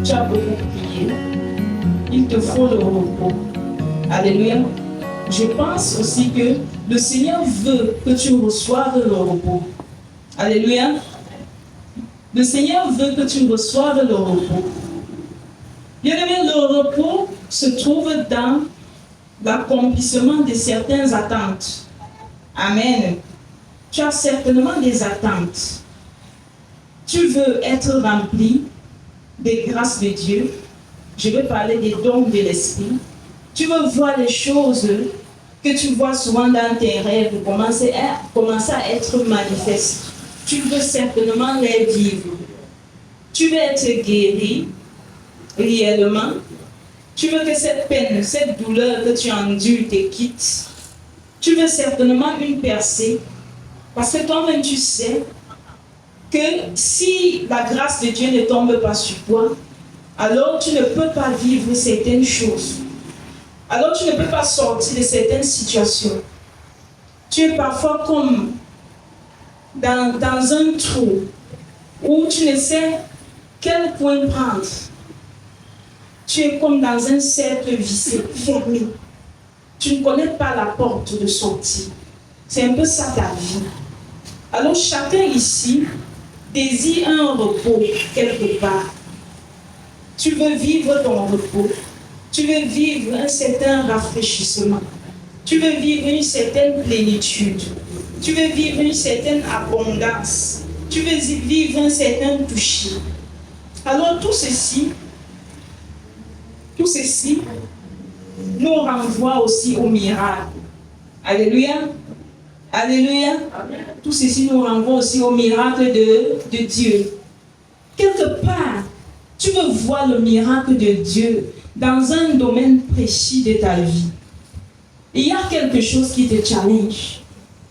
Tu as beaucoup prié. Il te faut le repos. Alléluia. Je pense aussi que le Seigneur veut que tu reçoives le repos. Alléluia. Le Seigneur veut que tu reçoives le repos. Bien-aimé, le repos se trouve dans l'accomplissement de certaines attentes. Amen. Tu as certainement des attentes. Tu veux être rempli des grâces de Dieu. Je veux parler des dons de l'Esprit. Tu veux voir les choses que tu vois souvent dans tes rêves commencer à être manifestes. Tu veux certainement les vivre. Tu veux être guéri réellement. Tu veux que cette peine, cette douleur que tu endures te quitte. Tu veux certainement une percée. Parce que toi-même tu sais que si la grâce de Dieu ne tombe pas sur toi, alors tu ne peux pas vivre certaines choses. Alors tu ne peux pas sortir de certaines situations. Tu es parfois comme dans un trou où tu ne sais quel point prendre. Tu es comme dans un cercle vissé, fermé. Tu ne connais pas la porte de sortie. C'est un peu ça ta vie. Alors chacun ici désire un repos quelque part. Tu veux vivre ton repos. Tu veux vivre un certain rafraîchissement. Tu veux vivre une certaine plénitude. Tu veux vivre une certaine abondance. Tu veux vivre un certain toucher. Alors tout ceci nous renvoie aussi au miracle. Alléluia. Alléluia. Amen. Tout ceci nous renvoie aussi au miracle de Dieu. Quelque part, tu veux voir le miracle de Dieu dans un domaine précis de ta vie. Il y a quelque chose qui te challenge.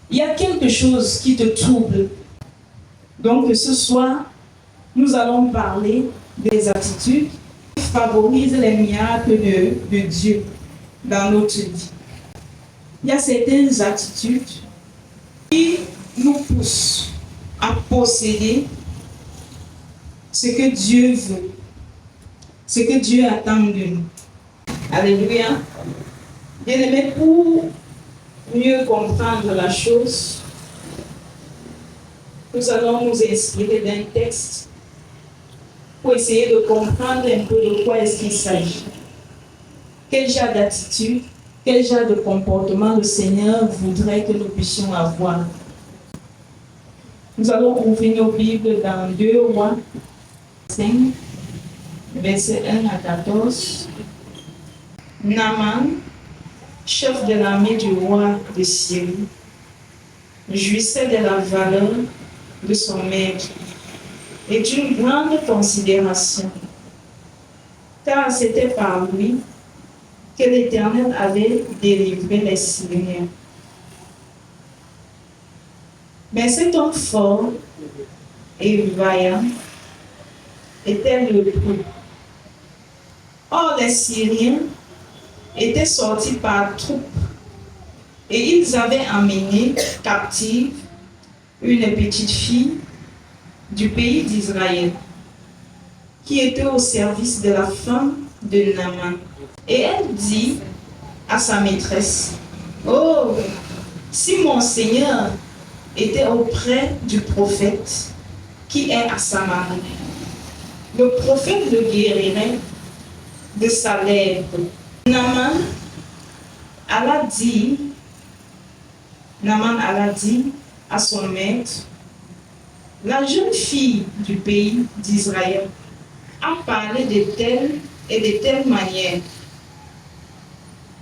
Il y a quelque chose qui te trouble. Donc ce soir, nous allons parler des attitudes qui favorisent les miracles de Dieu dans notre vie. Il y a certaines attitudes qui nous poussent à posséder ce que Dieu veut, ce que Dieu attend de nous. Alléluia. Bien-aimé, pour mieux comprendre la chose, nous allons nous inspirer d'un texte pour essayer de comprendre un peu de quoi est-ce qu'il s'agit. Quel genre d'attitude, quel genre de comportement le Seigneur voudrait que nous puissions avoir. Nous allons ouvrir nos Bibles dans 2 Rois 5, versets 1 à 14. Naaman, chef de l'armée du roi de Syrie, jouissait de la valeur de son maître et d'une grande considération, car c'était par lui que l'Éternel avait délivré les Syriens. Mais cet homme fort et vaillant était lépreux. Or, les Syriens étaient sortis par troupes et ils avaient emmené captive une petite fille du pays d'Israël qui était au service de la femme de Naaman. Et elle dit à sa maîtresse: « Oh, si mon Seigneur était auprès du prophète qui est à Samarie, le prophète le guérirait de sa lèpre. » Naaman alla dire à son maître: « La jeune fille du pays d'Israël a parlé de telle et de telle manière. »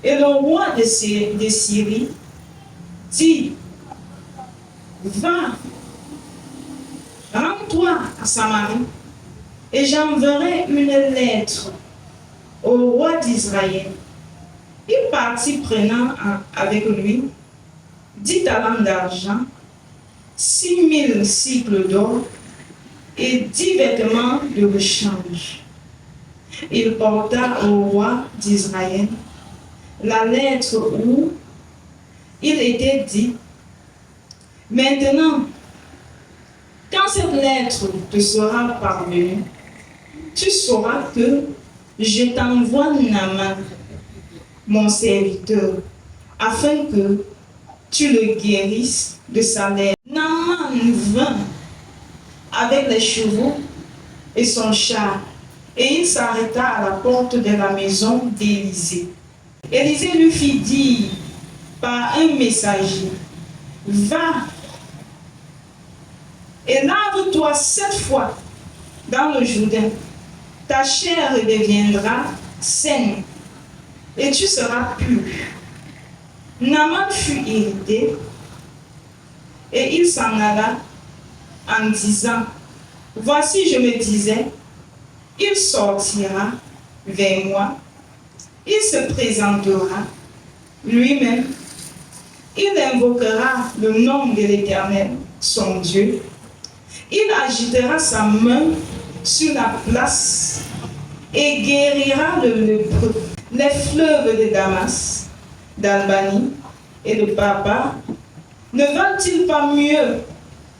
Et le roi de Syrie dit: « Va, rends-toi à Samarie, et j'enverrai une lettre au roi d'Israël. » Il partit prenant avec lui 10 talents d'argent, 6000 cycles d'or et 10 vêtements de rechange. Il porta au roi d'Israël la lettre où il était dit: « Maintenant, quand cette lettre te sera parvenue, tu sauras que je t'envoie Naaman, mon serviteur, afin que tu le guérisses de sa lèpre. Naaman vint avec les chevaux et son char, et il s'arrêta à la porte de la maison d'Élisée. Élisée lui fit dire par un messager, va et lave-toi 7 fois dans le Jourdain. Ta chair deviendra saine et tu seras pur. Naaman fut irrité et il s'en alla en disant, voici, je me disais, il sortira vers moi, il se présentera lui-même, il invoquera le nom de l'Éternel, son Dieu, il agitera sa main sur la place et guérira le lépreux. Les fleuves de Damas, d'Albanie et de Baba ne valent-ils pas mieux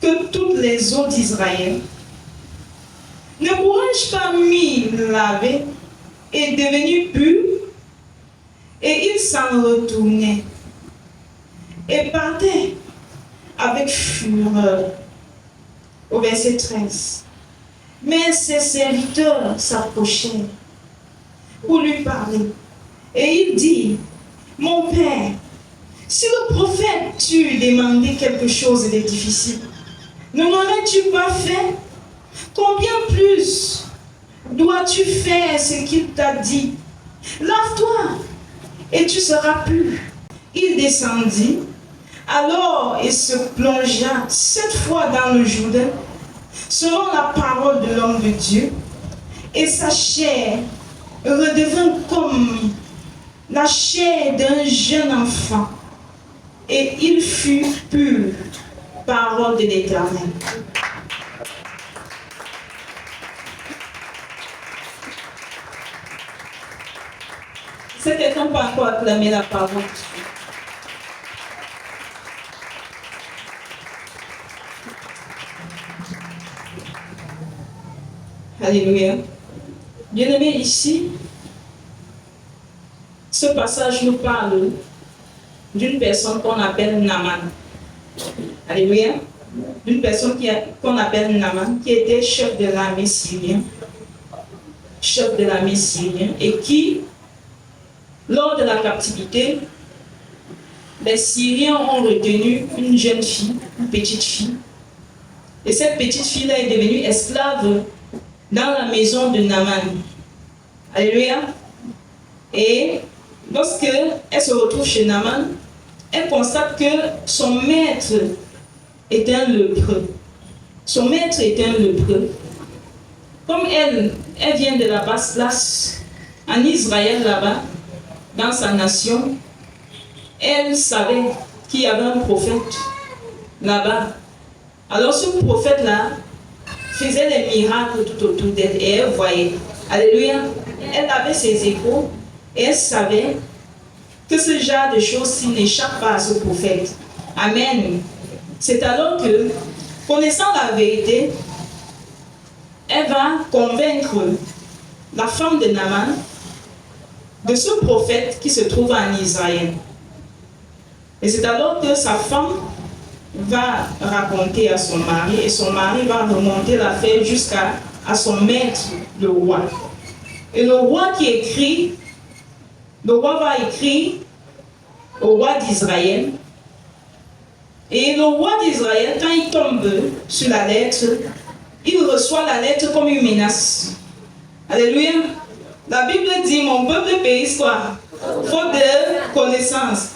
que toutes les eaux d'Israël? Ne pourrais-je pas m'y laver et devenir pur? Et il s'en retournait et partait avec fureur. Au verset 13. Mais ses serviteurs s'approchèrent pour lui parler. Et il dit, mon père, si le prophète t'eût demandé quelque chose de difficile, ne l'aurais-tu pas fait? Combien plus dois-tu faire ce qu'il t'a dit? Lave-toi et tu seras pur. Il descendit alors et se plongea 7 fois dans le Jourdain, selon la parole de l'homme de Dieu, et sa chair redevint comme la chair d'un jeune enfant, et il fut pur. Parole de l'Éternel. C'est quelqu'un pas encore acclamer la parole. Alléluia. Bien-aimés, ici, ce passage nous parle d'une personne qu'on appelle Naaman. Alléluia. D'une personne qu'on appelle Naaman, qui était chef de l'armée syrienne. Chef de l'armée syrienne. Et qui, lors de la captivité, les Syriens ont retenu une jeune fille, une petite fille. Et cette petite fille-là est devenue esclave dans la maison de Naaman. Alléluia. Et lorsque elle se retrouve chez Naaman, elle constate que son maître est un lépreux. Son maître est un lépreux. Comme elle vient de la basse place, en Israël là-bas, dans sa nation, elle savait qu'il y avait un prophète là-bas. Alors ce prophète-là faisait des miracles tout autour d'elle et elle voyait. Alléluia. Elle avait ses échos et elle savait que ce genre de choses n'échappe pas à ce prophète. Amen. C'est alors que, connaissant la vérité, elle va convaincre la femme de Naaman de ce prophète qui se trouve en Israël. Et c'est alors que sa femme va raconter à son mari et son mari va remonter l'affaire jusqu'à son maître, le roi. Et le roi va écrire au roi d'Israël. Et le roi d'Israël, quand il tombe sur la lettre, il reçoit la lettre comme une menace. Alléluia. La Bible dit, mon peuple périsse quoi? Faute de connaissance.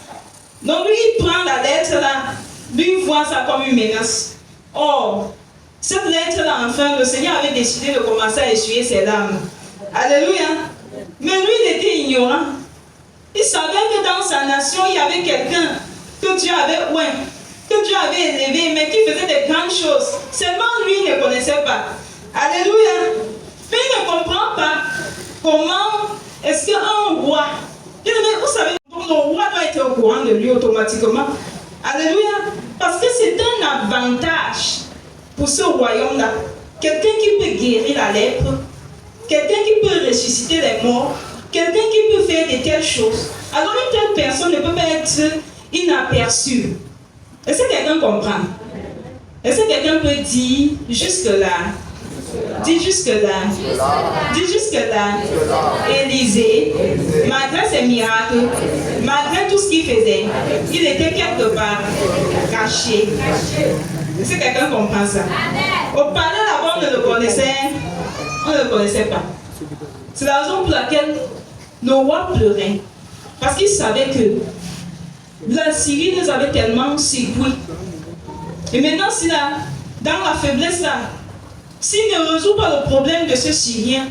Donc lui, il prend la lettre là, lui voit ça comme une menace. Or, cette lettre là, enfin, le Seigneur avait décidé de commencer à essuyer ses larmes. Alléluia. Mais lui, il était ignorant. Il savait que dans sa nation, il y avait quelqu'un que Dieu avait oint, que Dieu avait élevé, mais qui faisait des grandes choses. Seulement lui, il ne connaissait pas. Alléluia. Mais il ne comprend pas comment est-ce qu'un roi, vous savez, le roi doit être au courant de lui automatiquement. Alléluia. Parce que c'est un avantage pour ce royaume-là. Quelqu'un qui peut guérir la lèpre, quelqu'un qui peut ressusciter les morts, quelqu'un qui peut faire de telles choses, alors une telle personne ne peut pas être inaperçue. Est-ce que quelqu'un comprend? Est-ce que quelqu'un peut dire jusque-là? Dis jusque-là. Dis jusque-là. Élisée, malgré ses miracles, malgré tout ce qu'il faisait, il était quelque part caché. Est-ce que quelqu'un comprend ça? Au palais là-bas, on ne le connaissait pas. C'est la raison pour laquelle le roi pleurait. Parce qu'il savait que la Syrie nous avait tellement secoués. Et maintenant, si là, dans la faiblesse là, s'il ne résout pas le problème de ce Syrien,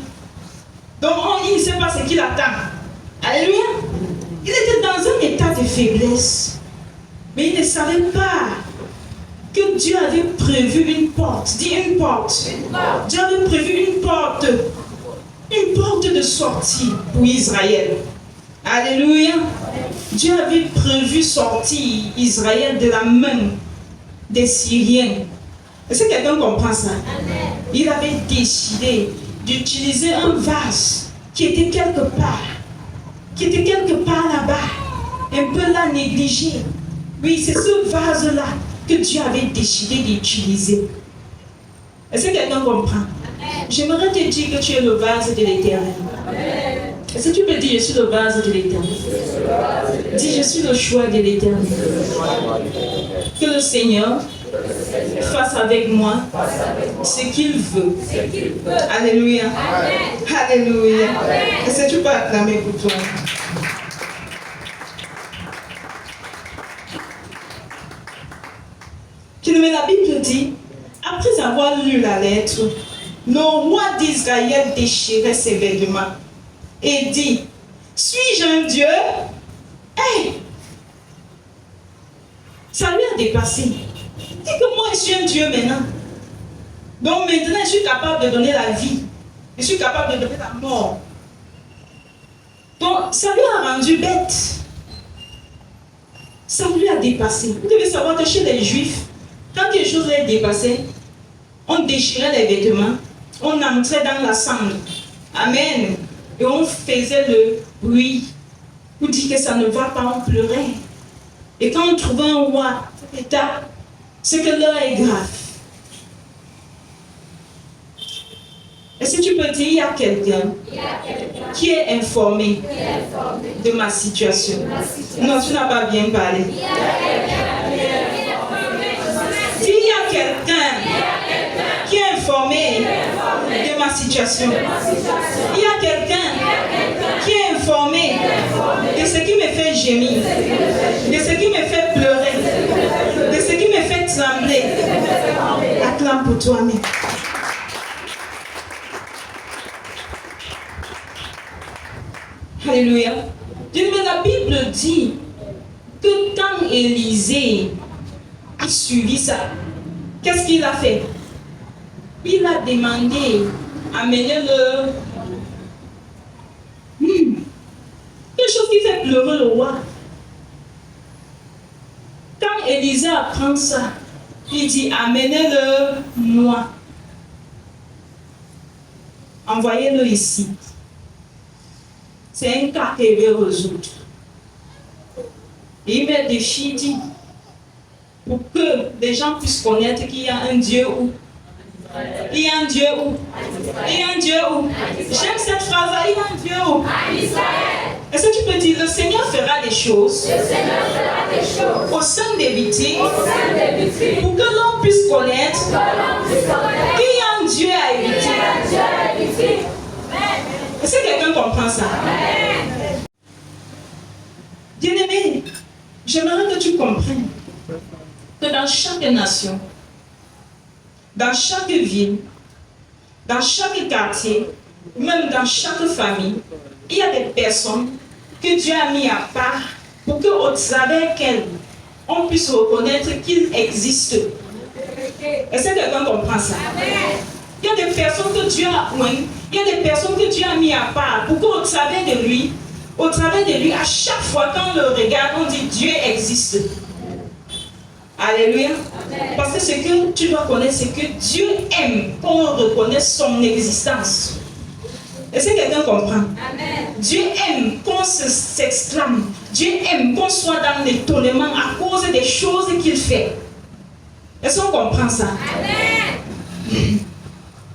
donc il ne sait pas ce qu'il attend. Alléluia. Il était dans un état de faiblesse. Mais il ne savait pas que Dieu avait prévu une porte. Dis une porte. Dieu avait prévu une porte de sortie pour Israël. Alléluia. Dieu avait prévu sortir Israël de la main des Syriens. Est-ce que quelqu'un comprend ça? Il avait décidé d'utiliser un vase qui était quelque part là-bas, un peu là négligé. Oui, c'est ce vase-là que Dieu avait décidé d'utiliser. Est-ce que quelqu'un comprend? J'aimerais te dire que tu es le vase de l'Éternel. Est-ce que tu peux dire je suis le vase de l'Éternel? Dis je suis le choix de l'Éternel. Que le Seigneur fasse avec moi ce qu'il veut. Alléluia. Alléluia. Est-ce que tu peux acclamer pour toi? Mais la Bible dit, après avoir lu la lettre, le roi d'Israël déchirait ses vêtements et dit, suis-je un Dieu? Hey! Ça lui a dépassé. Dit que moi je suis un Dieu maintenant. Donc maintenant je suis capable de donner la vie. Je suis capable de donner la mort. Donc ça lui a rendu bête. Ça lui a dépassé. Vous devez savoir que chez les Juifs, quand quelque chose est dépassé, on déchirait les vêtements, on entrait dans la cendre. Amen. Et on faisait le bruit pour dire que ça ne va pas, on pleurait. Et quand on trouvait un roi, cet état, c'est que l'heure est grave. Est-ce que tu peux dire, il y a quelqu'un qui est informé de ma situation? Non, tu n'as pas bien parlé. S'il y a quelqu'un qui est informé de ma situation, il y a quelqu'un qui est informé de ce qui me fait gémir, de ce qui me fait pleurer, de ce qui me fait trembler. Acclame pour toi-même. Alléluia. Mais la Bible dit que quand Élisée a suivi ça, qu'est-ce qu'il a fait? Il a demandé à mener quelque chose qui fait pleurer le roi. Quand Élisée apprend ça, il dit amenez-le moi. Envoyez-le ici. C'est un cas qu'il veut résoudre. Et il met des filles dit pour que les gens puissent connaître qu'il y a un Dieu où. Il y a un Dieu où. Il y a un Dieu où. J'aime cette phrase-là. Il y a un Dieu où. Est-ce que tu peux dire, le Seigneur fera des choses au sein des victimes pour que l'on puisse connaître qu'il y a un Dieu à éviter. Est-ce que quelqu'un comprend ça? Bien-aimé, j'aimerais que tu comprennes que dans chaque nation, dans chaque ville, dans chaque quartier, même dans chaque famille, il y a des personnes que Dieu a mis à part pour qu'au travers qu'elles, on puisse reconnaître qu'il existe. Est-ce que quelqu'un comprend ça? Il y a des personnes que Dieu a oint, il y a des personnes que Dieu a mis à part pour qu'au travers de lui, à chaque fois qu'on le regarde, on dit Dieu existe. Alléluia. Parce que ce que tu dois connaître, c'est que Dieu aime qu'on reconnaisse son existence. Est-ce que quelqu'un comprend? Amen. Dieu aime qu'on s'exclame. Dieu aime qu'on soit dans l'étonnement à cause des choses qu'il fait. Est-ce qu'on comprend ça? Amen.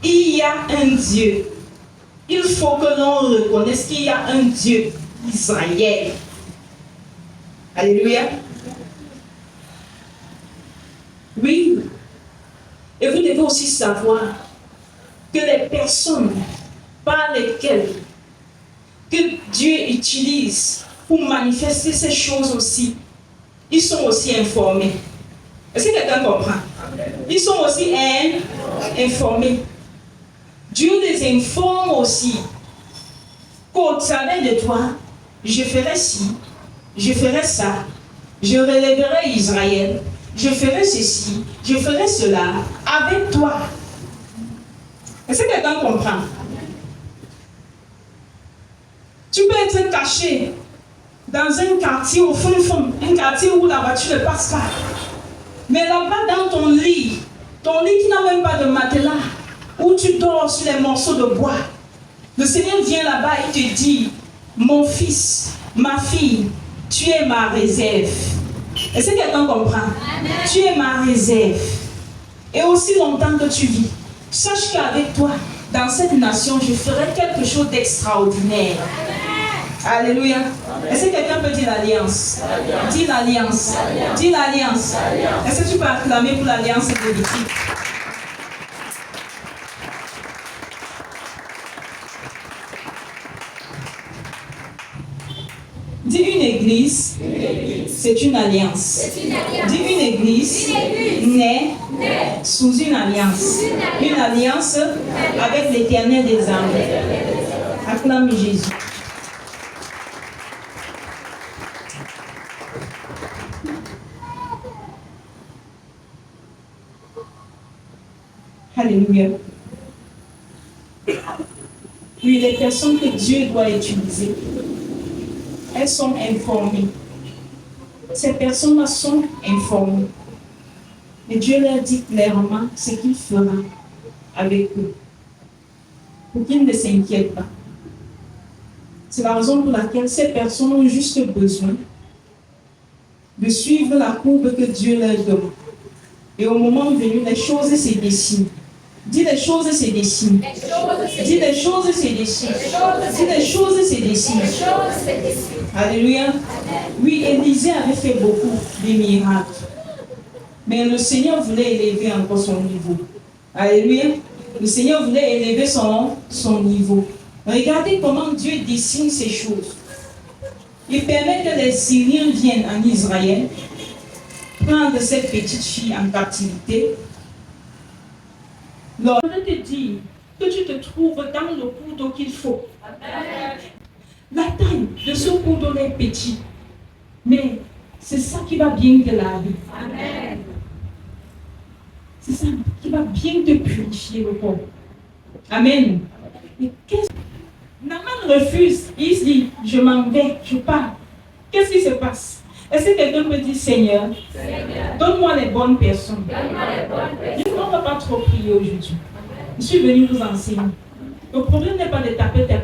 Il y a un Dieu. Il faut que l'on reconnaisse qu'il y a un Dieu, Israël. Alléluia. Oui. Et vous devez aussi savoir que les personnes par lesquelles que Dieu utilise pour manifester ces choses aussi, ils sont aussi informés. Est-ce que quelqu'un comprend? Ils sont aussi informés. Dieu les informe aussi qu'au travers de toi, je ferai ci, je ferai ça, je relèverai Israël, je ferai ceci, je ferai cela avec toi. Est-ce que quelqu'un comprend? Tu peux être caché dans un quartier au fond, un quartier où la voiture ne passe pas. Mais là-bas dans ton lit qui n'a même pas de matelas, où tu dors sur les morceaux de bois, le Seigneur vient là-bas et te dit, mon fils, ma fille, tu es ma réserve. Est-ce que quelqu'un comprend? Amen. Tu es ma réserve. Et aussi longtemps que tu vis, sache qu'avec toi, dans cette nation, je ferai quelque chose d'extraordinaire. Alléluia. Est-ce que quelqu'un peut dire l'alliance? Dis l'alliance. Dis l'alliance. Est-ce que tu peux acclamer pour l'alliance politique? Dis une église, c'est une alliance. Dis une église née sous une alliance. Une alliance avec l'Éternel des armées. Acclame Jésus. Alléluia. Oui, les personnes que Dieu doit utiliser, elles sont informées. Ces personnes-là sont informées. Et Dieu leur dit clairement ce qu'il fera avec eux. Pour qu'ils ne s'inquiètent pas. C'est la raison pour laquelle ces personnes ont juste besoin de suivre la courbe que Dieu leur donne. Et au moment venu, les choses se dessinent. Dis les choses se dessinent. Dis les choses se dessinent. Dis les choses se dessinent. Alléluia. Oui, Élisée avait fait beaucoup de miracles. Mais le Seigneur voulait élever encore son niveau. Alléluia. Le Seigneur voulait élever son niveau. Regardez comment Dieu dessine ces choses. Il permet que les Syriens viennent en Israël, prendre cette petite fille en captivité. Alors, je te dis que tu te trouves dans le cours d'eau qu'il faut. La taille de ce cours d'eau est petite, mais c'est ça qui va bien te laver. Amen. C'est ça qui va bien te purifier le corps. Amen. Et qu'est-ce que Naaman refuse? Il se dit, je m'en vais, je pars. Qu'est-ce qui se passe? Est-ce que quelqu'un me dit, Seigneur, donne-moi les bonnes personnes. Je ne va pas trop prier aujourd'hui. Je suis venu vous enseigner. Le problème n'est pas de taper ta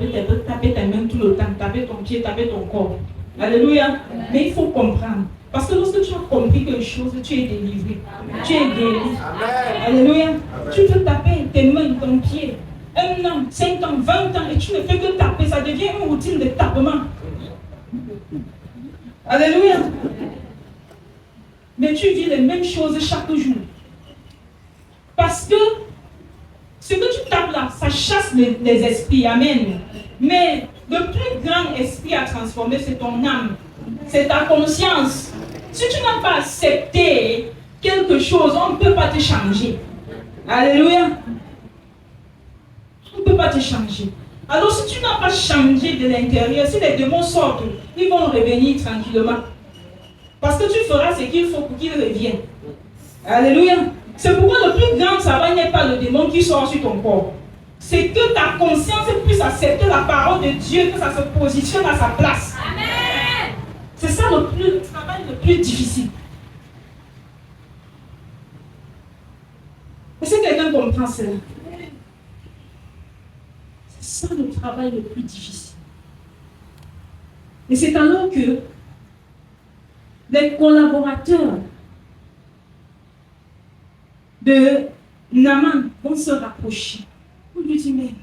main tout le temps, taper ton pied, taper ton corps. Alléluia. Mais il faut comprendre. Parce que lorsque tu as compris quelque chose, tu es délivré. Amen. Tu es guéri. Amen. Alléluia. Amen. Tu peux taper tes mains, ton pied. 1 an, 5 ans, 20 ans, et tu ne fais que taper. Ça devient une routine de tapement. Alléluia. Mais tu vis les mêmes choses chaque jour. Parce que ce que tu tapes là, ça chasse les esprits. Amen. Mais le plus grand esprit à transformer, c'est ton âme. C'est ta conscience. Si tu n'as pas accepté quelque chose, on ne peut pas te changer. Alléluia. On ne peut pas te changer. Alors si tu n'as pas changé de l'intérieur, si les démons sortent, ils vont revenir tranquillement. Parce que tu feras ce qu'il faut pour qu'ils reviennent. Alléluia. C'est pourquoi le plus grand travail n'est pas le démon qui sort sur ton corps. C'est que ta conscience puisse accepter la parole de Dieu, que ça se positionne à sa place. Amen. C'est ça le travail le plus difficile. Est-ce que quelqu'un comprend cela? C'est ça le travail le plus difficile. Et c'est alors que les collaborateurs de Naaman vont se rapprocher pour lui dire, mais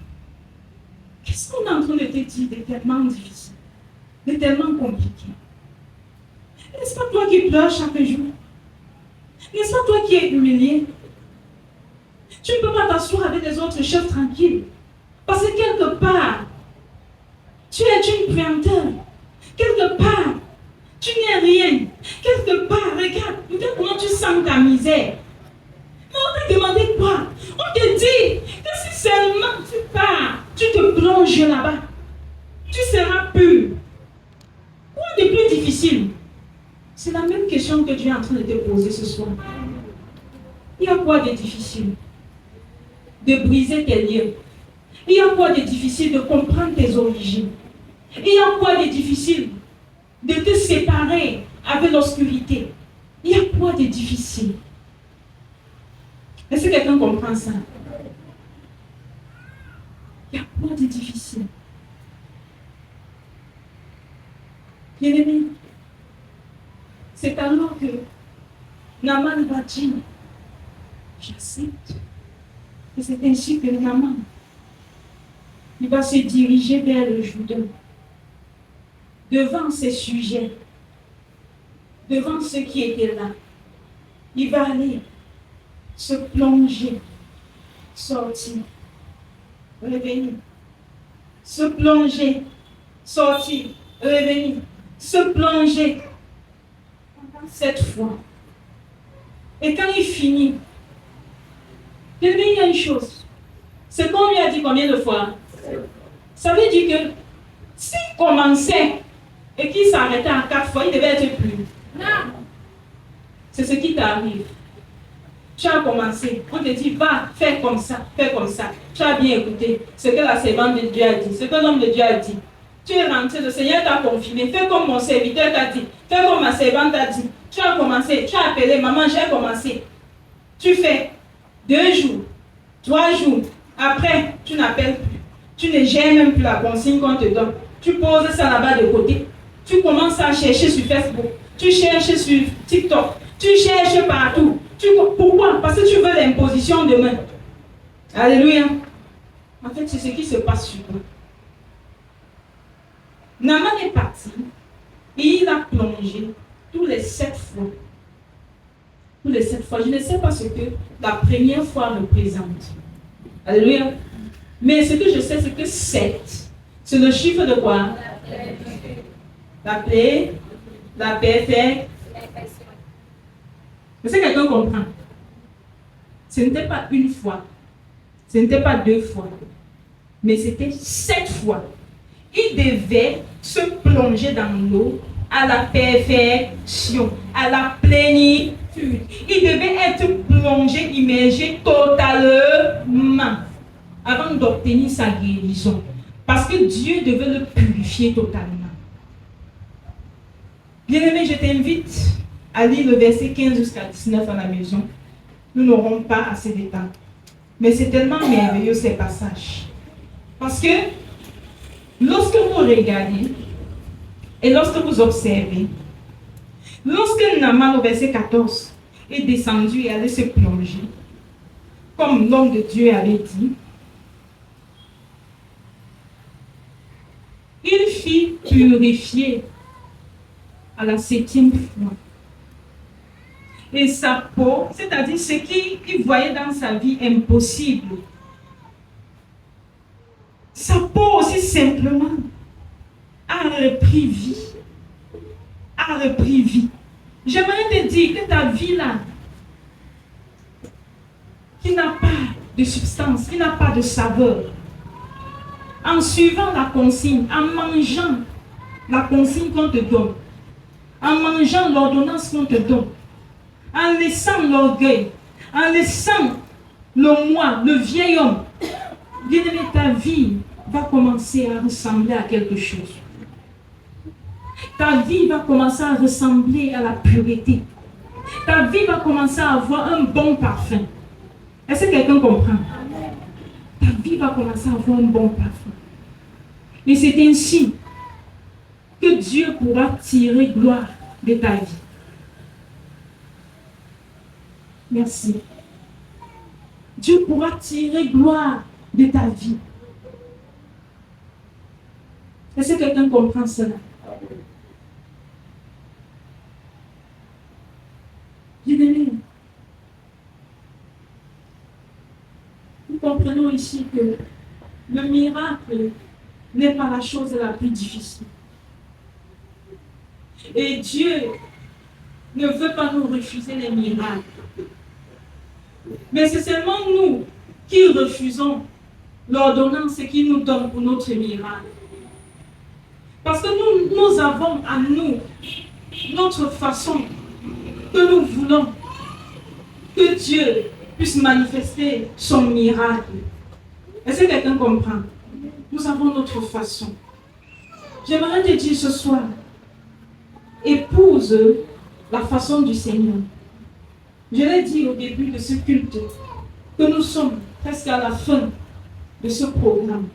qu'est-ce qu'on est en train de te dire de tellement difficile, de tellement compliqué? N'est-ce pas toi qui pleures chaque jour? N'est-ce pas toi qui es humilié? Tu ne peux pas t'asseoir avec les autres chefs tranquilles. Parce que quelque part, tu es une puanteur. Quelque part, tu n'es rien. Quelque part, regarde comment tu sens ta misère. Mais on t'a demandé quoi? On te dit que si seulement tu pars, tu te plonges là-bas, tu seras pur. Quoi de plus difficile? C'est la même question que Dieu est en train de te poser ce soir. Il y a quoi de difficile? De briser tes liens. Il y a quoi de difficile de comprendre tes origines? Il y a quoi de difficile de te séparer avec l'obscurité? Il y a quoi de difficile? Est-ce que quelqu'un comprend ça? Il y a quoi de difficile? Bien-aimé, c'est alors que Naaman va dire, j'accepte. Et c'est ainsi que Naaman, il va se diriger vers le Jourdain, devant ses sujets, devant ceux qui étaient là. Il va aller se plonger, sortir, revenir. Se plonger, sortir, revenir. Se plonger. 7 fois. Et quand il finit, il y a une chose. C'est qu'on lui a dit combien de fois? Ça veut dire que s'il commençait et qu'il s'arrêtait à 4 fois, il devait être plus. Non. C'est ce qui t'arrive. Tu as commencé. On te dit, va, fais comme ça, fais comme ça. Tu as bien écouté ce que la servante de Dieu a dit, ce que l'homme de Dieu a dit. Tu es rentré, le Seigneur t'a confirmé. Fais comme mon serviteur t'a dit. Fais comme ma servante t'a dit. Tu as commencé, tu as appelé, maman, j'ai commencé. Tu fais 2 jours, 3 jours. Après, tu n'appelles plus. Tu ne gères même plus la consigne qu'on te donne. Tu poses ça là-bas de côté. Tu commences à chercher sur Facebook. Tu cherches sur TikTok. Tu cherches partout. Pourquoi? Parce que tu veux l'imposition demain. Alléluia. En fait, c'est ce qui se passe sur toi. Naaman est parti et il a plongé tous les 7 fois. Tous les 7 fois. Je ne sais pas ce que la première fois représente. Alléluia. Mais ce que je sais, c'est que 7, c'est le chiffre de quoi? La plaie, la perfection. Est-ce que quelqu'un comprend? Ce n'était pas une fois, ce n'était pas 2 fois, mais c'était 7 fois. Il devait se plonger dans l'eau à la perfection, à la plénitude. Il devait être plongé, immergé totalement avant d'obtenir sa guérison. Parce que Dieu devait le purifier totalement. Bien-aimé, je t'invite à lire le verset 15 jusqu'à 19 à la maison. Nous n'aurons pas assez de temps. Mais c'est tellement merveilleux ces passages. Parce que lorsque vous regardez et lorsque vous observez, lorsque Naaman au verset 14 est descendu et allait se plonger, comme l'homme de Dieu avait dit, il fit purifier à la 7e fois. Et sa peau, c'est-à-dire ce qu'il voyait dans sa vie impossible, sa peau aussi simplement a repris vie. A repris vie. J'aimerais te dire que ta vie là, qui n'a pas de substance, qui n'a pas de saveur, en suivant la consigne, en mangeant la consigne qu'on te donne, en mangeant l'ordonnance qu'on te donne, en laissant l'orgueil, en laissant le moi, le vieil homme, bien-aimé, ta vie va commencer à ressembler à quelque chose. Ta vie va commencer à ressembler à la pureté. Ta vie va commencer à avoir un bon parfum. Est-ce que quelqu'un comprend? Ta vie va commencer à avoir un bon parfum. Et c'est ainsi que Dieu pourra tirer gloire de ta vie. Merci. Dieu pourra tirer gloire de ta vie. Est-ce que quelqu'un comprend cela? Bien-aimés, nous comprenons ici que le miracle n'est pas la chose la plus difficile. Et Dieu ne veut pas nous refuser les miracles. Mais c'est seulement nous qui refusons l'ordonnance qu'il nous donne pour notre miracle. Parce que nous avons à nous notre façon que nous voulons que Dieu puisse manifester son miracle. Est-ce que quelqu'un comprend? Nous avons notre façon. J'aimerais te dire ce soir, épouse la façon du Seigneur. Je l'ai dit au début de ce culte, que nous sommes presque à la fin de ce programme.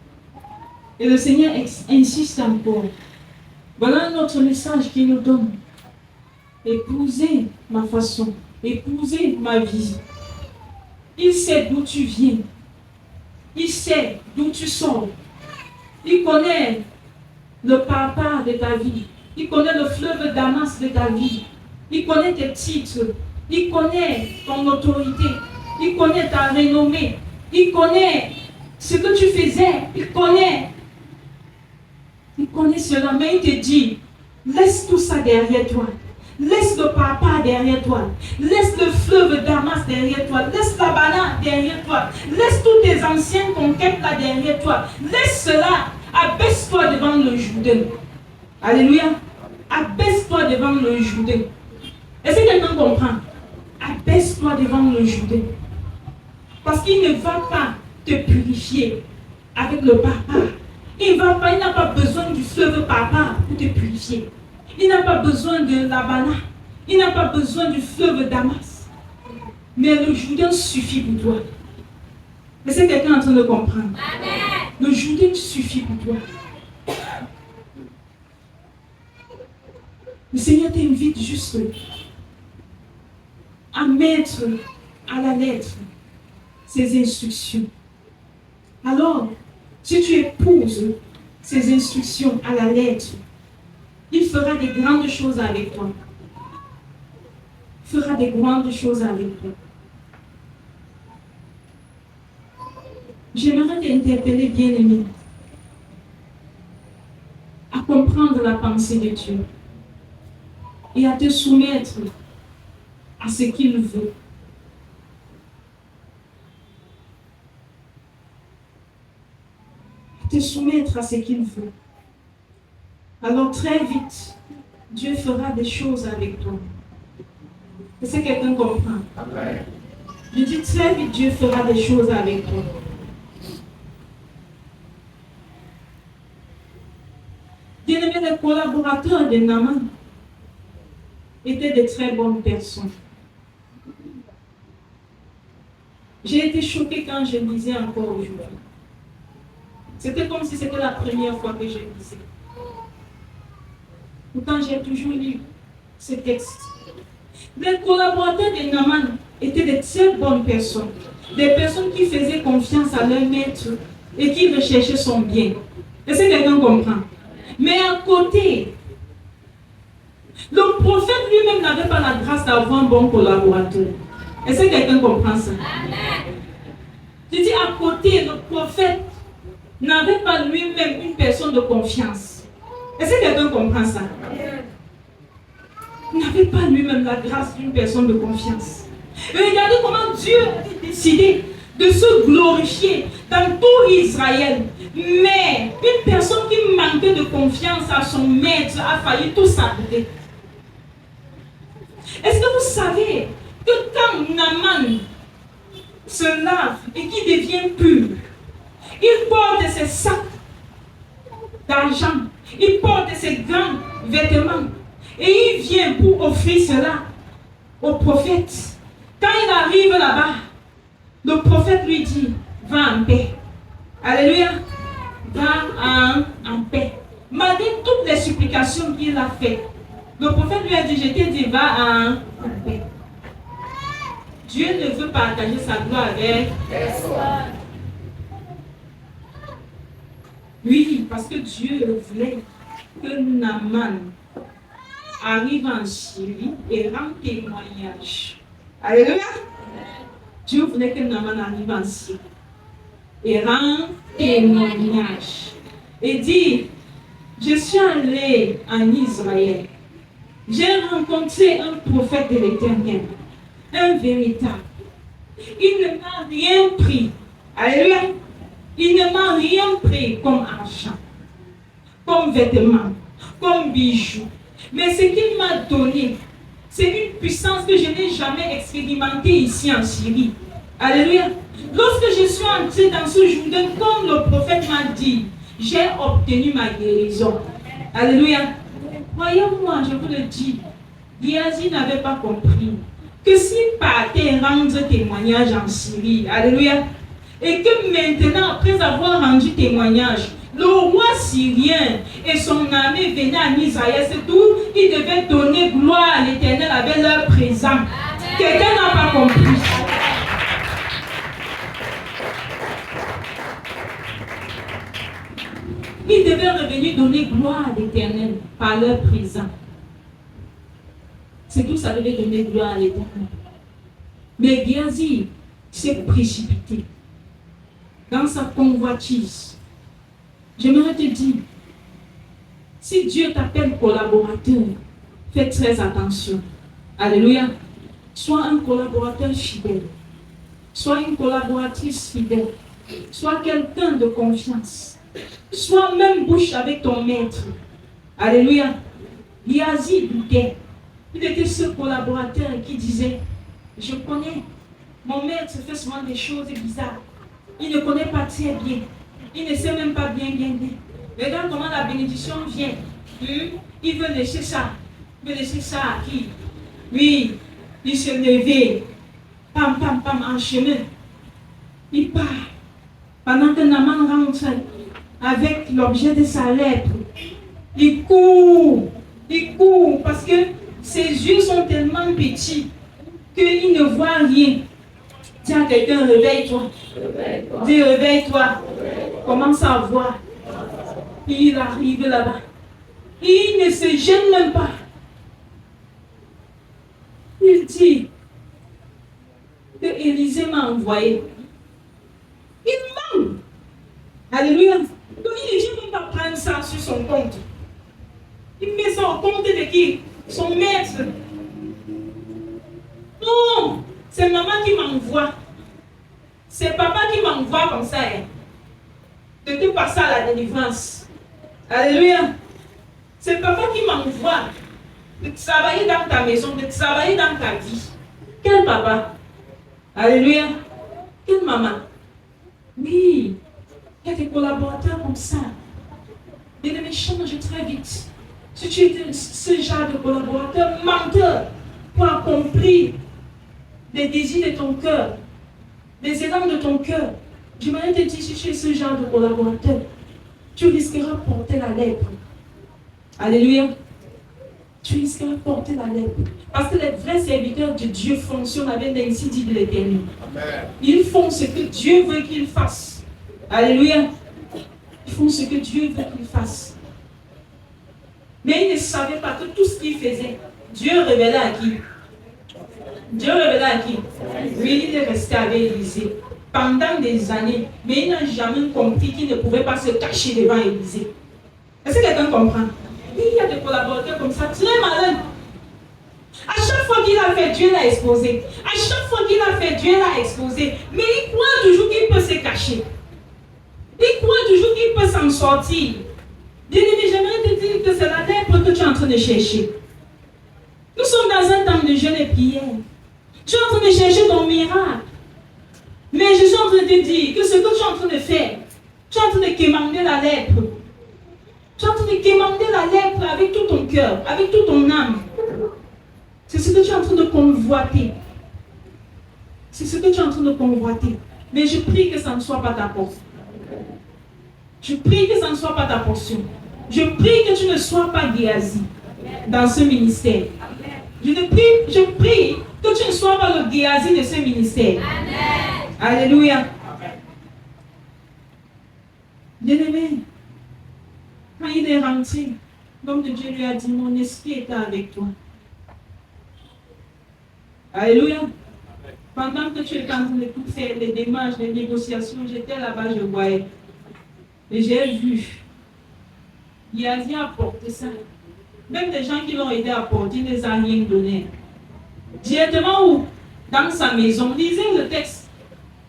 Et le Seigneur insiste encore. Voilà notre message qu'il nous donne. Épousez ma façon, épousez ma vie. Il sait d'où tu viens. Il sait d'où tu sors. Il connaît le papa de ta vie. Il connaît le fleuve Damas de ta vie. Il connaît tes titres. Il connaît ton autorité. Il connaît ta renommée. Il connaît ce que tu faisais. Il connaît cela. Mais il te dit, laisse tout ça derrière toi. Laisse le papa derrière toi. Laisse le fleuve Damas derrière toi. Laisse la banane derrière toi. Laisse tous tes anciennes conquêtes là derrière toi. Laisse cela. Abaisse-toi devant le Jourdain. Alléluia. Abaisse-toi devant le Jourdain. Est-ce que quelqu'un comprend? Abaisse-toi devant le Jourdain. Parce qu'il ne va pas te purifier avec le papa. Il n'a pas besoin du fleuve papa pour te purifier. Il n'a pas besoin de l'Abana. Il n'a pas besoin du fleuve Damas. Mais le Jourdain suffit pour toi. Est-ce que quelqu'un est en train de comprendre? Amen. Le Jourdain suffit pour toi. Le Seigneur t'invite juste à mettre à la lettre ses instructions. Alors, si tu épouses ces instructions à la lettre, il fera des grandes choses avec toi. Il fera des grandes choses avec toi. J'aimerais t'interpeller, bien-aimé, à comprendre la pensée de Dieu et à te soumettre à ce qu'il veut. À te soumettre à ce qu'il veut. Alors très vite, Dieu fera des choses avec toi. Est-ce que quelqu'un comprend? Amen. Je dis très vite, Dieu fera des choses avec toi. Bien-aimés, les collaborateurs de Naaman étaient de très bonnes personnes. J'ai été choquée quand je lisais encore aujourd'hui. C'était comme si c'était la première fois que je lisais. Pourtant, j'ai toujours lu ce texte. Les collaborateurs de Naaman étaient de très bonnes personnes. Des personnes qui faisaient confiance à leur maître et qui recherchaient son bien. Est-ce que quelqu'un comprend? Mais à côté, le prophète lui-même n'avait pas la grâce d'avoir un bon collaborateur. Est-ce que quelqu'un comprend ça? Amen. Je dis à côté, le prophète n'avait pas lui-même une personne de confiance. Est-ce que quelqu'un comprend ça? Amen. Il n'avait pas lui-même la grâce d'une personne de confiance. Et regardez comment Dieu a décidé de se glorifier dans tout Israël. Mais une personne qui manquait de confiance à son maître a failli tout s'arrêter. Est-ce que vous savez que quand Naaman se lave et qu'il devient pur, il porte ses sacs d'argent, il porte ses grands vêtements et il vient pour offrir cela au prophète. Quand il arrive là-bas, le prophète lui dit, va en paix. Alléluia. Va en paix. Malgré toutes les supplications qu'il a faites, le prophète lui a dit, je t'ai dit, va en paix. Dieu ne veut partager sa gloire avec personne. Oui, parce que Dieu voulait que Naaman arrive en Syrie et rende témoignage. Alléluia. Dieu voulait que Naaman arrive en Syrie et rende témoignage. Et dit, je suis allé en Israël. J'ai rencontré un prophète de l'Éternel, un véritable. Il ne m'a rien pris. Alléluia. Il ne m'a rien pris comme argent, comme vêtements, comme bijoux. Mais ce qu'il m'a donné, c'est une puissance que je n'ai jamais expérimentée ici en Syrie. Alléluia. Lorsque je suis entré dans ce Jourdain, comme le prophète m'a dit, j'ai obtenu ma guérison. Alléluia. Voyons-moi, je vous le dis, Géasi n'avait pas compris que s'il partait rendre témoignage en Syrie, alléluia, et que maintenant, après avoir rendu témoignage, le roi syrien et son armée venaient en Israël, c'est tout, ils devaient donner gloire à l'Éternel avec leur présent. Quelqu'un n'a pas compris. Ils devaient revenir donner gloire à l'Éternel par leur présent. C'est tout, ça devait donner gloire à l'Éternel. Mais Géasi s'est précipité dans sa convoitise. J'aimerais te dire, si Dieu t'appelle collaborateur, fais très attention. Alléluia. Sois un collaborateur fidèle. Sois une collaboratrice fidèle. Sois quelqu'un de confiance. Sois même bouche avec ton maître. Alléluia. Géasi doutait. Il était ce collaborateur qui disait, je connais, mon maître fait souvent des choses bizarres. Il ne connaît pas très bien. Il ne sait même pas bien. Regarde comment la bénédiction vient. Il veut laisser ça. Il veut laisser ça à qui? Oui, il se levait. Pam, en chemin. Il part. Pendant que Naaman rentre avec l'objet de sa lèpre, il court parce que ses yeux sont tellement petits qu'il ne voit rien. Dis à quelqu'un, réveille-toi. Dis, réveille-toi. Commence à voir. Il arrive là-bas. Il ne se gêne même pas. Il dit que Élisée m'a envoyé. Il ment. Alléluia. Donc il ne vient même pas prendre ça sur son compte. Il met ça au compte de qui? Son maître. Non, c'est maman qui m'envoie. C'est papa qui m'envoie comme ça. De te passer à la délivrance. Alléluia. C'est papa qui m'envoie de travailler dans ta maison, de travailler dans ta vie. Quel papa? Alléluia. Quelle maman? Oui. Il y a des collaborateurs comme ça. Ils me changent très vite. Si tu es ce genre de collaborateur, menteur, pour accomplir les désirs de ton cœur, les élans de ton cœur, j'aimerais te dire, si tu es ce genre de collaborateur, tu risqueras de porter la lèpre. Alléluia. Tu risqueras de porter la lèpre. Parce que les vrais serviteurs de Dieu fonctionnent avec l'insigne dit de l'Éternel. Ils font ce que Dieu veut qu'ils fassent. Alléluia. Ils font ce que Dieu veut qu'ils fassent. Mais ils ne savaient pas que tout ce qu'ils faisaient, Dieu révélait à qui? Dieu révélait à qui? Oui, il est resté avec Élisée pendant des années, mais il n'a jamais compris qu'il ne pouvait pas se cacher devant Élisée. Est-ce que quelqu'un comprend? Il y a des collaborateurs comme ça, très malins. À chaque fois qu'il a fait, Dieu l'a exposé. À chaque fois qu'il a fait, Dieu l'a exposé. Mais il croit toujours qu'il peut se cacher. Il croit toujours qu'il peut s'en sortir. Bien-aimé, j'aimerais te dire que c'est la lèpre que tu es en train de chercher. Nous sommes dans un temps de jeûne et prière. Tu es en train de chercher ton miracle. Mais je suis en train de te dire que ce que tu es en train de faire, tu es en train de quémander la lèpre. Tu es en train de quémander la lèpre avec tout ton cœur, avec toute ton âme. C'est ce que tu es en train de convoiter. C'est ce que tu es en train de convoiter. Mais je prie que ça ne soit pas ta porte. Je prie que ça ne soit pas ta portion. Je prie que tu ne sois pas Géasi dans ce ministère. Je prie que tu ne sois pas le Géasi de ce ministère. Amen. Alléluia. Bien-aimé, quand il est rentré, l'homme de Dieu lui a dit, mon esprit est avec toi. Alléluia. Pendant que tu étais en train de tout faire, les démarches, les négociations, j'étais là-bas, je voyais. Et j'ai vu. Géasi a apporté ça. Même les gens qui l'ont aidé à apporter, il ne les a rien donné. Directement où? Dans sa maison. Lisez le texte.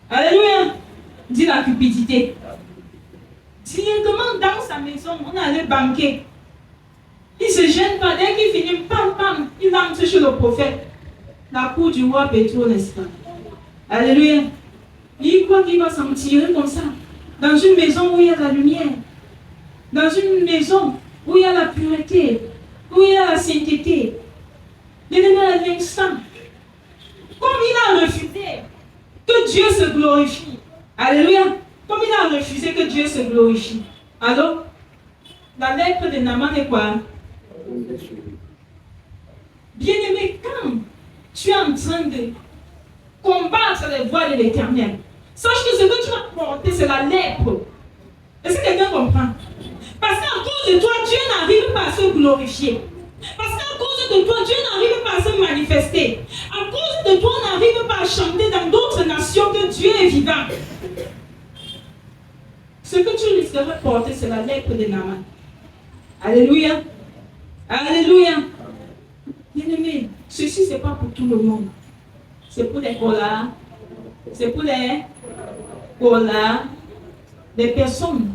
Alléluia. Dit la cupidité. Directement dans sa maison, on allait banquer. Il ne se gêne pas. Dès qu'il finit, pam, il entre chez le prophète. La cour du roi Pétro, n'est-ce pas? Alléluia. Il croit qu'il va s'en tirer comme ça. Dans une maison où il y a la lumière. Dans une maison où il y a la pureté. Où il y a la sainteté. Bien-aimé à l'instant. Comme il a refusé que Dieu se glorifie. Alléluia. Comme il a refusé que Dieu se glorifie. Alors, la lèpre de Naaman est quoi? Bien-aimé, quand tu es en train de combattre les voies de l'Éternel, sache que ce que tu vas porter, c'est la lèpre. Est-ce que quelqu'un comprend? Parce qu'à cause de toi, Dieu n'arrive pas à se glorifier. Parce qu'à cause de toi, Dieu n'arrive pas à se manifester. À cause de toi, on n'arrive pas à chanter dans d'autres nations que Dieu est vivant. Ce que tu risquerais de porter, c'est la lèpre de Naaman. Alléluia. Alléluia. Bien-aimé, ceci, ce n'est pas pour tout le monde. C'est pour les colas. C'est pour les colas. Des personnes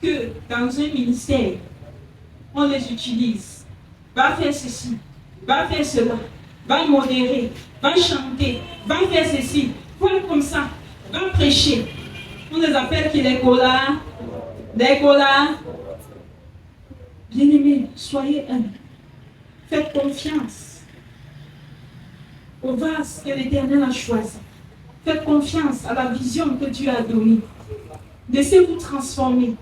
que dans un ministère, on les utilise. Va faire ceci, va faire cela, va modérer, va chanter, va faire ceci, va comme ça, va prêcher. On les appelle qui les colas, des colas. Bien-aimés, soyez humbles. Faites confiance au vase que l'Éternel a choisi. Faites confiance à la vision que Dieu a donnée. Laissez-vous transformer.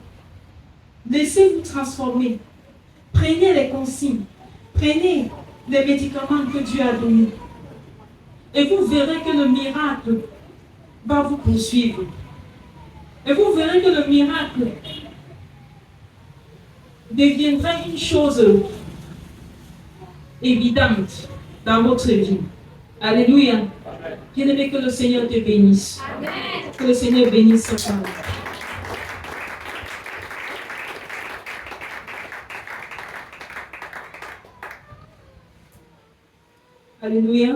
Laissez-vous transformer. Prenez les consignes. Prenez les médicaments que Dieu a donnés. Et vous verrez que le miracle va vous poursuivre. Et vous verrez que le miracle deviendra une chose évidente dans votre vie. Alléluia. Bien-aimé, que le Seigneur te bénisse. Amen. Que le Seigneur bénisse sa parole. Alléluia.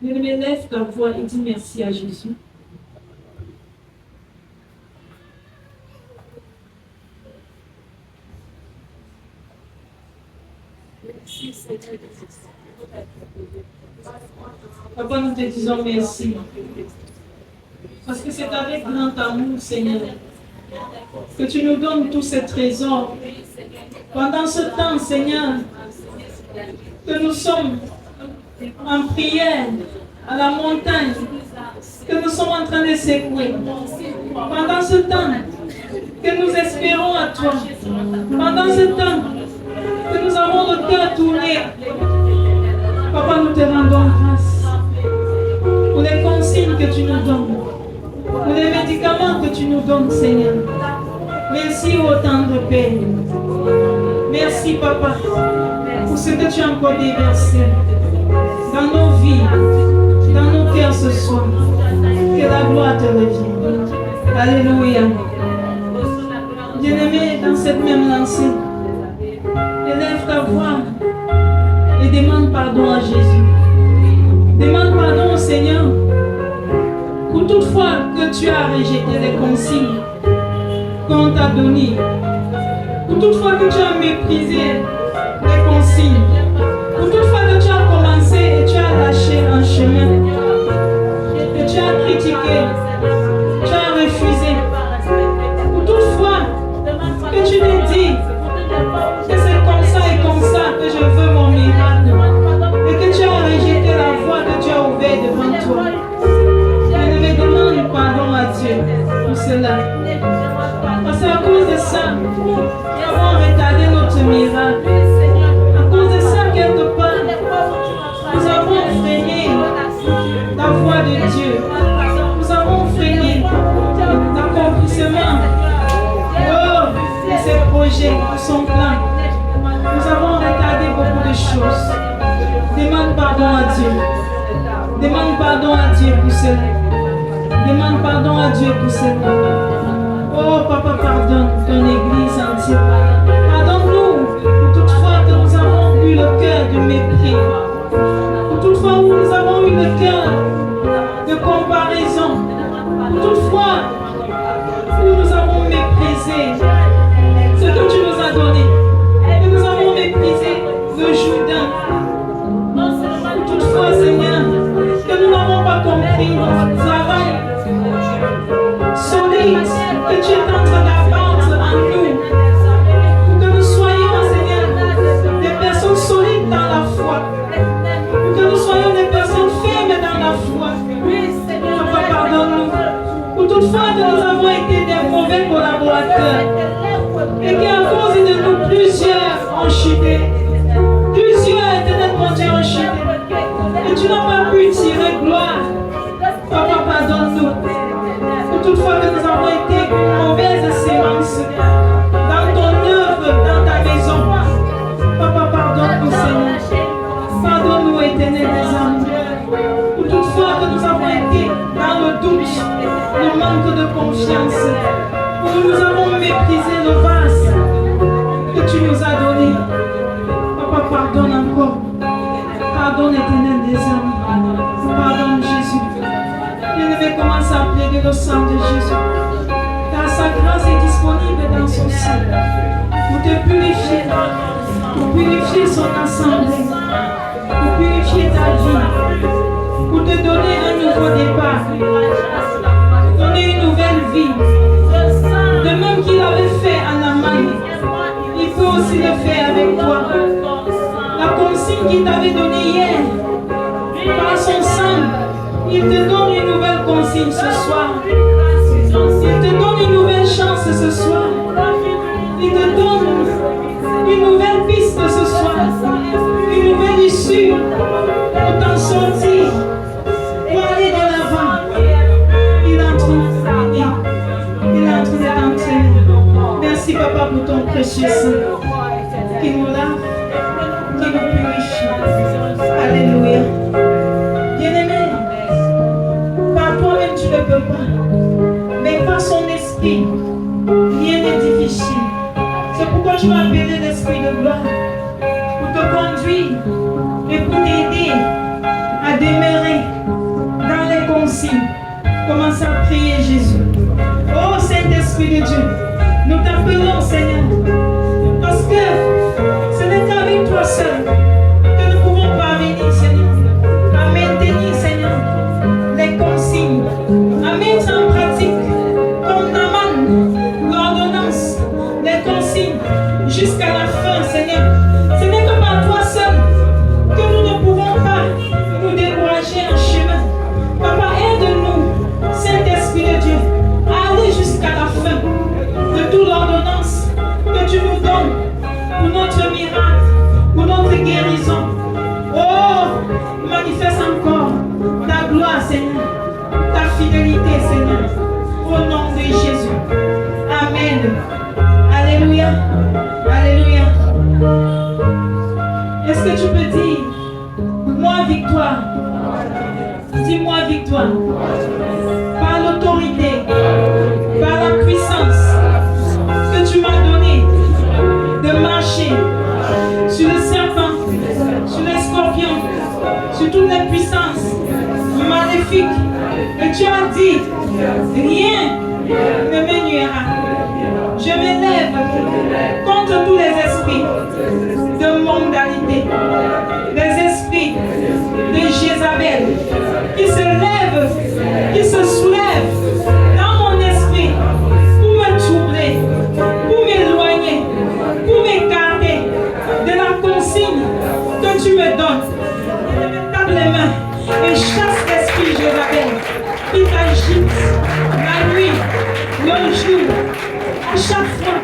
Bien-aimé, lève ta voix et dis merci à Jésus. Papa, nous te disons merci. Parce que c'est avec grand amour, Seigneur, que tu nous donnes tous ces trésors. Pendant ce temps, Seigneur, que nous sommes en prière à la montagne, que nous sommes en train de secouer. Pendant ce temps, que nous espérons à toi. Pendant ce temps, que nous avons le cœur tourné. Papa, nous te rendons grâce pour les consignes que tu nous donnes, pour les médicaments que tu nous donnes, Seigneur. Merci au tendre Père. Merci, Papa, pour ce que tu as encore déversé dans nos vies, dans nos cœurs ce soir. Que la gloire te revienne. Alléluia. Bien-aimé, dans cette même lancée, élève ta voix et demande pardon à Jésus. Demande pardon au Seigneur pour toute fois que tu as rejeté les consignes qu'on t'a données. Pour toute fois que tu as méprisé les consignes. Pour toute fois que tu as commencé et tu as lâché un chemin. Que tu as critiqué. Tu as refusé. Pour toute fois que tu t'es dit que c'est comme ça que je veux mon miracle. Et que tu as rejeté la voie que tu as ouverte devant toi. Je me demande pardon cela. Parce qu'à cause de ça, nous avons retardé notre miracle. À cause de ça, quelque part, nous avons freiné la voix de Dieu. Nous avons freiné l'accomplissement de ses projets, de son plan. Nous avons retardé beaucoup de choses. Demande pardon à Dieu. Demande pardon à Dieu pour cela. Demande pardon à Dieu pour cela. Oh, Papa, pardonne ton Église entière. Pardonne-nous pour toute fois que nous avons eu le cœur de mépris. Pour toute fois où nous avons eu le cœur de comparaison. Pour toute fois où nous avons méprisé ce que tu nous as donné. Et nous avons méprisé le Jourdain. Toutefois, Seigneur, que nous n'avons pas compris notre travail solide que tu es en train d'abattre en nous. Pour que nous soyons, Seigneur, des personnes solides dans la foi. Pour que nous soyons des personnes fermes dans la foi. Papa, pardonne-nous. Pour toutefois que nous avons été des mauvais collaborateurs. Et qu'à cause de nous, plusieurs ont chuté. Plusieurs, éternel mon Dieu, ont chuté. Et tu n'as pas pu tirer gloire. Papa, pardonne-nous. Pour toutefois que nous avons été mauvaises sémences dans ton œuvre, dans ta maison. Papa, pardonne-nous, Seigneur. Pardonne-nous, éternel des âmes. Pour toutefois que nous avons été dans le doute, le manque de confiance, où nous avons méprisé le vase que tu nous as donné. Papa, pardonne encore. Pardonne, éternel des âmes. Pardonne, Jésus. Bien-aimé, commence à plaider le sang de Jésus. Car sa grâce est disponible dans son sang. Pour te purifier. Pour purifier son assemblée. Pour purifier ta vie. Pour te donner un nouveau départ. Donner une nouvelle vie. De même qu'il avait fait à Naaman, il peut aussi le faire avec toi. La consigne qu'il t'avait donnée hier, par son sang, il te donne une nouvelle consigne ce soir. Il te donne une nouvelle chance ce soir. Il te donne une nouvelle piste ce soir. Une nouvelle issue pour t'en sortir, pour aller de l'avant. Il est en train de t'entraîner. Merci, Papa, pour ton précieux sang qui nous lave, qui nous purifie. Alléluia. Bien-aimé, par toi-même tu ne peux pas, mais par son esprit, rien n'est difficile. C'est pourquoi tu as appelé l'esprit de gloire, pour te conduire et pour t'aider à demeurer dans les consignes. Commence à prier Jésus. Oh Saint-Esprit de Dieu, nous t'appelons Seigneur, parce que ce n'est qu'avec toi seul que nous pouvons parvenir, Seigneur, à maintenir, Seigneur, les consignes, à mettre en pratique, comme Naaman, l'ordonnance, les consignes, jusqu'à la fin, Seigneur. Ce n'est que par toi seul que nous ne pouvons pas nous décourager en chemin. Papa, aide-nous, Saint-Esprit de Dieu, à aller jusqu'à la fin de toute l'ordonnance que tu nous donnes pour notre miracle, pour notre guérison. Oh, manifeste encore ta gloire, Seigneur, ta fidélité, Seigneur, au nom de Jésus. Amen. Alléluia. Alléluia. Est-ce que tu peux dire, moi victoire? Dis-moi victoire. Par l'autorité, par la puissance que tu m'as donnée de marcher sur le serpent, sur les scorpions, sur toutes les puissances maléfiques. Et tu as dit, rien ne me nuira. Je m'élève contre tous les esprits de mondalité, les esprits de Jézabel qui se lèvent, qui se soulèvent dans mon esprit pour me troubler, pour m'éloigner, pour m'écarter de la consigne que tu me donnes. Tape les mains et chasse l'esprit Jézabel qui t'agite la nuit, le jour, à chaque fois,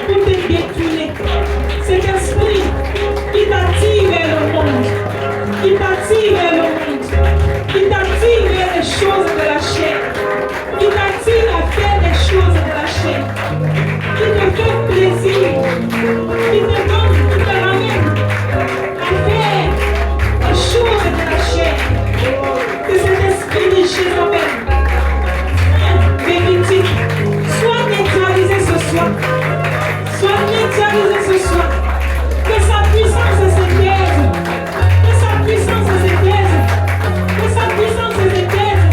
pour te détourner. Cet esprit qui t'attire vers le monde, qui t'attire vers le monde, qui t'attire vers les choses de la chair, qui t'attire à faire des choses de la chair, qui te fait plaisir, qui te ramène à faire des choses de la chair. Que cet esprit de Jézabel, bénéfique, soit neutralisé ce soir. Soit neutralisé ce soir. Que sa puissance se taise. Que sa puissance se taise. Que sa puissance se taise.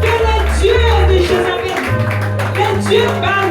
Que le Dieu de Jézabel, le Dieu parle